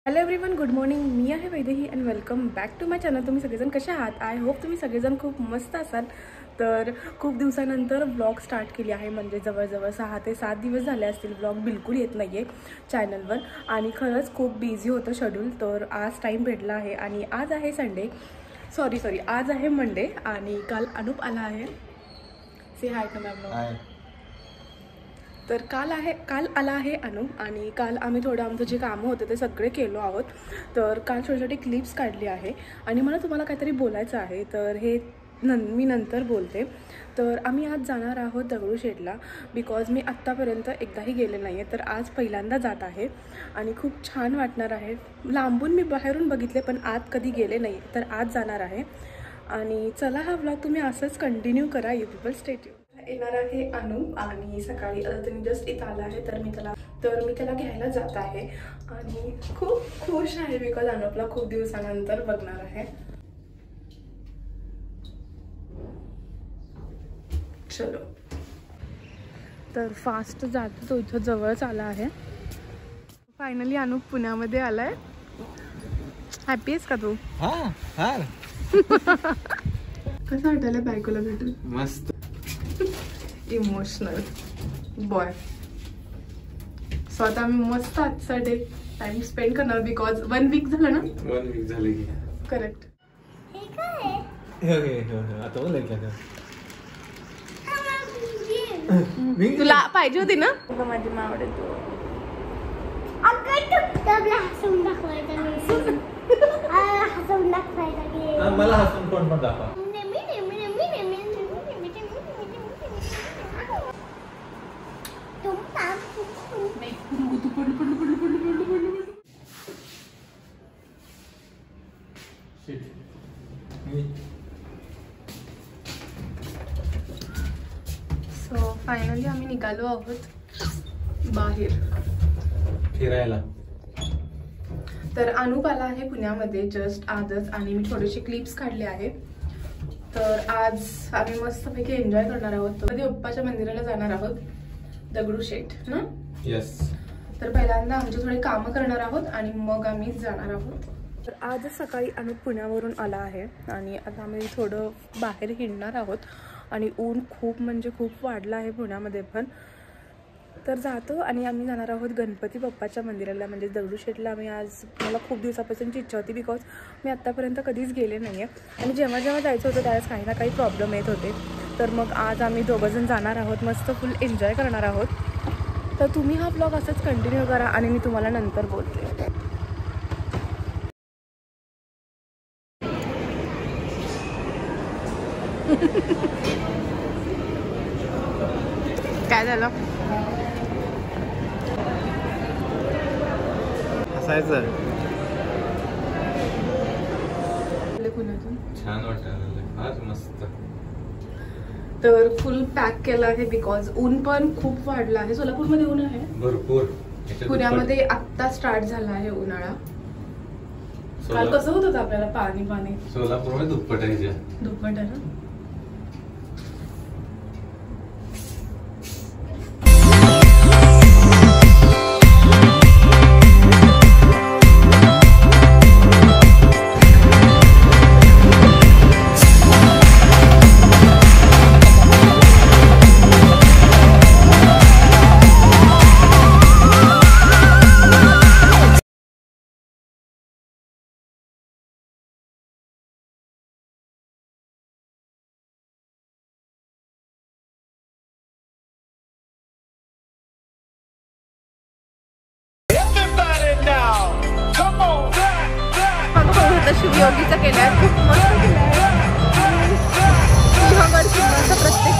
Hello everyone, good morning. मी आहे Vaidehi and welcome back to my channel. तुम्ही सगळेजण कसे आहात? आय होप तुम्ही सगळेजण खूप मस्त असाल. तर खूप दिवसानंतर व्लॉग स्टार्ट केली आहे, म्हणजे जवळजवळ 6 ते 7 दिवस झाले असतील व्लॉग बिलकुल येत नाही आहे चॅनलवर. आणि खरंच खूप बिझी होतं शेड्यूल. तर आज टाईम भेटला आहे आणि आज आहे संडे, सॉरी आज आहे मंडे. आणि काल अनुप आला आहे. से हाय टू माय ब्लॉग. तर काल आला आहे अनुप आणि काल आम्ही थोडं आमचं जे कामं होते ते सगळे केलो आहोत. तर काल छोटे छोटे क्लिप्स काढली आहे आणि मला तुम्हाला काहीतरी बोलायचं आहे, तर हे मी नंतर बोलते. तर आम्ही आज जाणार आहोत दगडूशेठला, बिकॉज मी आत्तापर्यंत एकदाही गेले नाही आहे. तर आज पहिल्यांदा जात आहे आणि खूप छान वाटणार आहे. लांबून मी बाहेरून बघितले पण आत कधी गेले नाही, तर आज जाणार आहे. आणि चला, हा व्लॉग तुम्ही असंच कंटिन्यू करा. You people stay tune. येणार आहे अनुप आणि सकाळी आता त्यांनी जस्ट इथं आला आहे, तर मी त्याला घ्यायला जात आहे आणि खूप खुश आहे बिकॉज अनुपला खूप दिवसानंतर बघणार आहे. चलो, तर फास्ट जातो तो, इथं जवळच आला आहे. फायनली अनुप पुण्यामध्ये आलाय. हॅपी आहेस का तू? कसं वाटायला बायकोला भेटून? मस्त. Emotional boy. सो आता आम्ही मस्त आजचा डे टाइम स्पेंड करणार, बिकॉज 1 वीक झालं ना. 1 वीक झाली की करेक्ट. आता बोलायचं तुला पाहिजे होती ना? माझी मा आवडतो. मला हसून कोण पण दाखवा. सो फायनली आम्ही निघालो आहोत बाहेर फिरायला. तर अनुप आला आहे पुण्यामध्ये जस्ट आजच आणि मी थोडेसे क्लिप्स काढले आहे. तर आज आम्ही मस्तपैकी एन्जॉय करणार आहोत. कधी बाप्पाच्या मंदिराला जाणार आहोत, दगडूशेठ ना. येस. तर पहिल्यांदा आमचे थोडे कामं करणार आहोत आणि मग आम्ही जाणार आहोत. तर आजच सकाळी अनुप पुण्यावरून आला आहे आणि आता आम्ही थोडं बाहेर हिंडणार आहोत. आणि ऊन खूप म्हणजे खूप वाढलं आहे पुण्यामध्ये पण. तर जातो आणि आम्ही जाणार आहोत गणपती बाप्पाच्या मंदिराला, म्हणजे दगडूशेठला. आम्ही आज, मला खूप दिवसापासूनची इच्छा होती, बिकॉज मी आत्तापर्यंत कधीच गेले नाही आहे आणि जेव्हा जायचं होतं त्यावेळेस काही ना काही प्रॉब्लेम येत होते. तर मग आज आम्ही दोघंजण जाणार आहोत, मस्त फुल एन्जॉय करणार आहोत. तर तुम्ही हा ब्लॉग असंच कंटिन्यू करा आणि मी तुम्हाला नंतर बोलते. काय झालं? हसायचं. छान वाटलं आज, मस्त. तर फुल पॅक केलं आहे बिकॉज ऊन पण खूप वाढलं आहे. सोलापूरमध्ये ऊन आहे भरपूर. पुण्यामध्ये आत्ता स्टार्ट झाला आहे उन्हाळा. काल कसं होत होतं आपल्याला? पाणी. सोलापूरमध्ये दुप्पट आहे ना. शिवयोगीचं केलंय, खूप मस्त केलंय. सिंहगड किल्ल्याचं प्रत्येक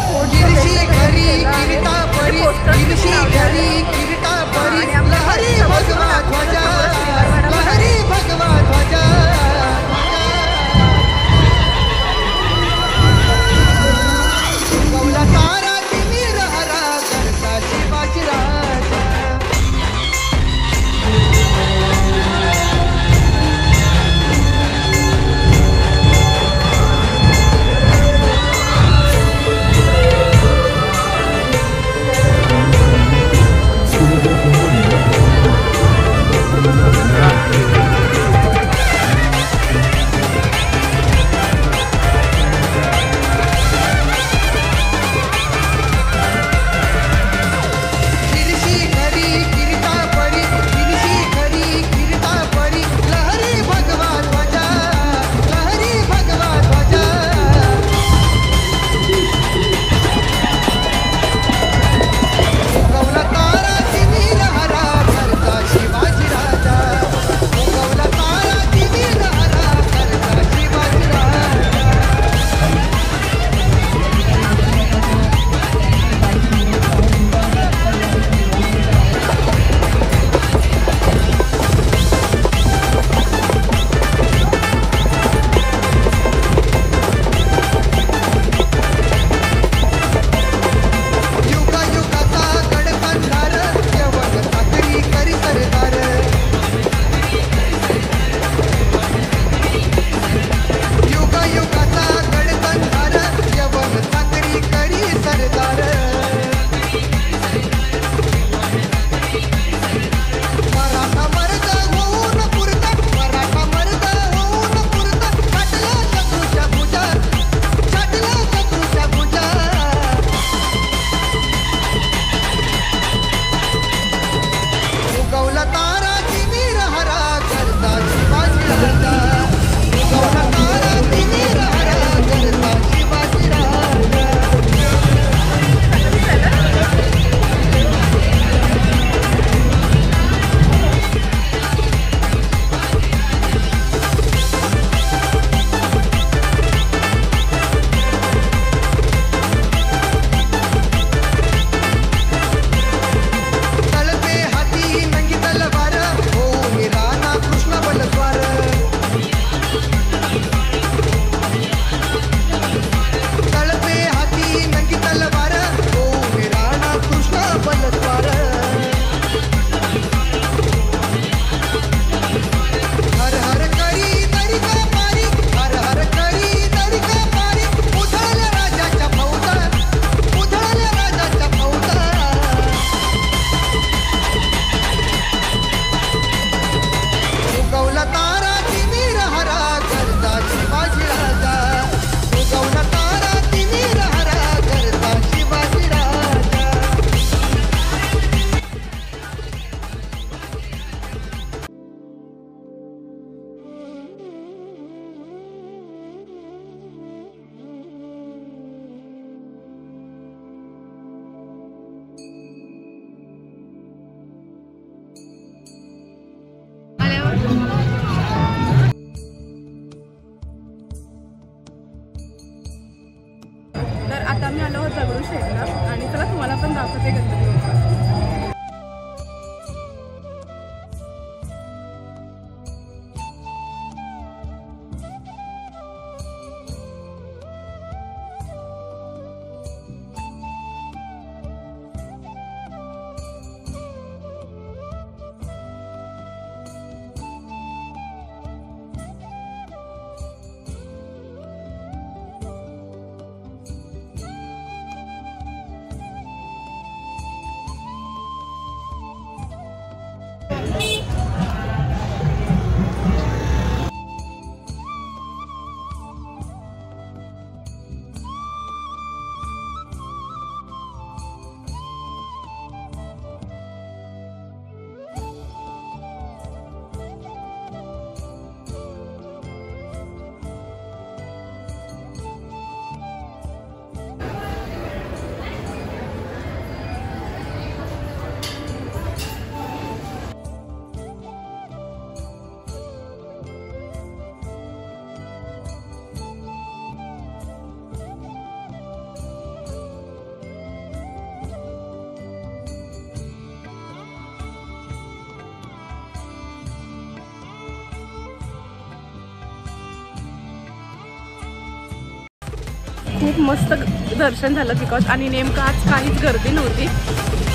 खूप मस्त दर्शन झालं बिकॉज आणि नेमकं आज काहीच गर्दी नव्हती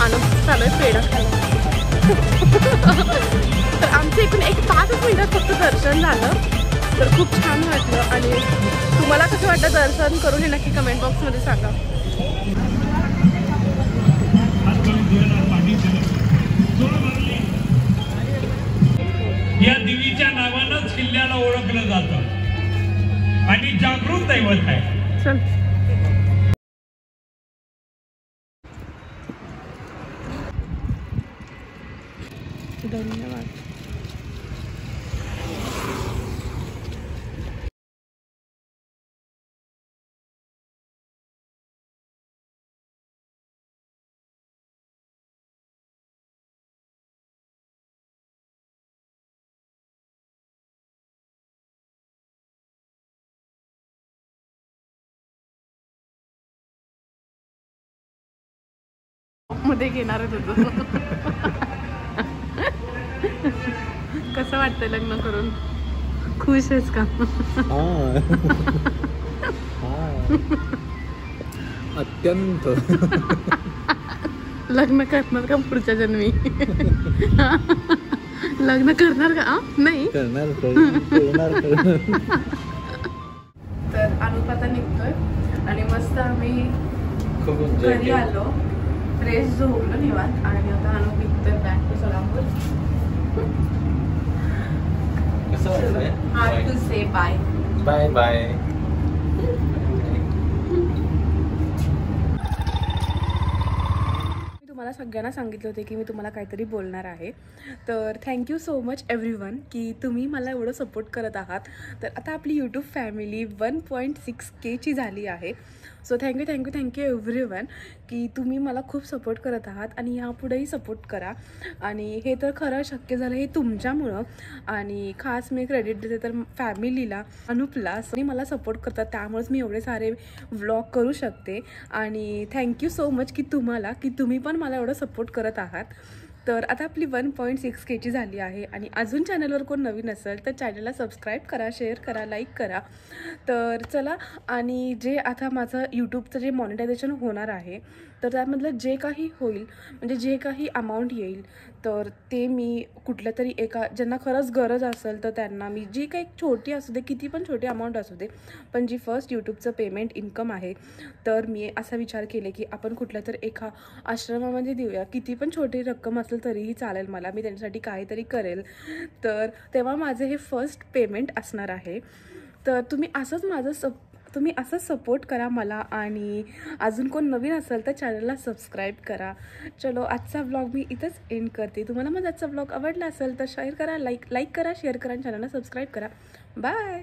आणि चालू आहे पेढा खायला. तर आमच्या इकडून एक 5 मिनिटात फक्त दर्शन झालं. तर खूप छान वाटलं आणि तुम्हाला कसं वाटतं दर्शन करून हे नक्की कमेंट बॉक्समध्ये सांगा. या देवीच्या नावानंच किल्ल्याला ओळखलं जातं आणि जागृत दैवत आहे. चल धन्यवाद. मध्ये घेणारच होतो. कसं वाटतंय लग्न करून? खुश आहेस का? अत्यंत. लग्न करणार का पुढच्या जन्मी? लग्न करणार का? नाही करणार. तर अनुप आता निघतोय आणि मस्त आम्ही घरी आलो, फ्रेश झोपलो निवांत आणि आता अनुप निघतोय बॅक टू सोलापूर. कसं वाटतंय? Hard to say bye. Bye bye. मला सगळ्यांना सांगितलं होते की मी तुम्हाला काहीतरी बोलणार आहे. तर थँक्यू सो मच एव्हरीवन की तुम्ही मला एवढं सपोर्ट करत आहात. तर आता आपली यूट्यूब फॅमिली 1.6K ची झाली आहे. सो थँक्यू एव्हरीवन की तुम्ही मला खूप सपोर्ट करत आहात आणि यापुढेही सपोर्ट करा. आणि हे तर खरं शक्य झालं हे तुमच्यामुळं आणि खास मी क्रेडिट देते तर फॅमिलीला, अनुपला. सो मला सपोर्ट करतात त्यामुळेच मी एवढे सारे व्लॉग करू शकते. आणि थँक्यू सो मच की तुम्ही पण मला एवढं सपोर्ट करत आहात. तर आता आपली 1.6K ची झाली आहे आणि अजून चॅनलवर कोण नवीन असेल तर चॅनलला सबस्क्राईब करा, शेअर करा, लाईक करा. तर चला, आणि जे आता माझं यूट्यूबचं जे मॉनिटायझेशन होणार आहे तर त्यामधलं जे काही होईल म्हणजे जे काही अमाऊंट येईल तर ते मी कुठल्या तरी एका ज्यांना खरंच गरज असेल तर त्यांना मी जी काही छोटी असू दे, किती पण छोटी अमाऊंट असू दे, पण जी फर्स्ट यूट्यूबचं पेमेंट इन्कम आहे तर मी असा विचार केले की आपण कुठल्या तरी एका आश्रमामध्ये देऊया. किती पण छोटी रक्कम असेल तरीही चालेल मला, मी त्यांच्यासाठी काहीतरी करेल. तर तेव्हा माझे हे फर्स्ट पेमेंट असणार आहे. तर तुम्ही असंच सपोर्ट करा मला आणि अजून कोण नवीन असेल तर चॅनलला सबस्क्राईब करा. चलो, आजचा व्लॉग मी इथंच एंड करते. तुम्हाला माझा आजचा व्लॉग आवडला असेल तर शेअर करा, लाईक करा, शेअर करा आणि चॅनलला सबस्क्राईब करा. बाय.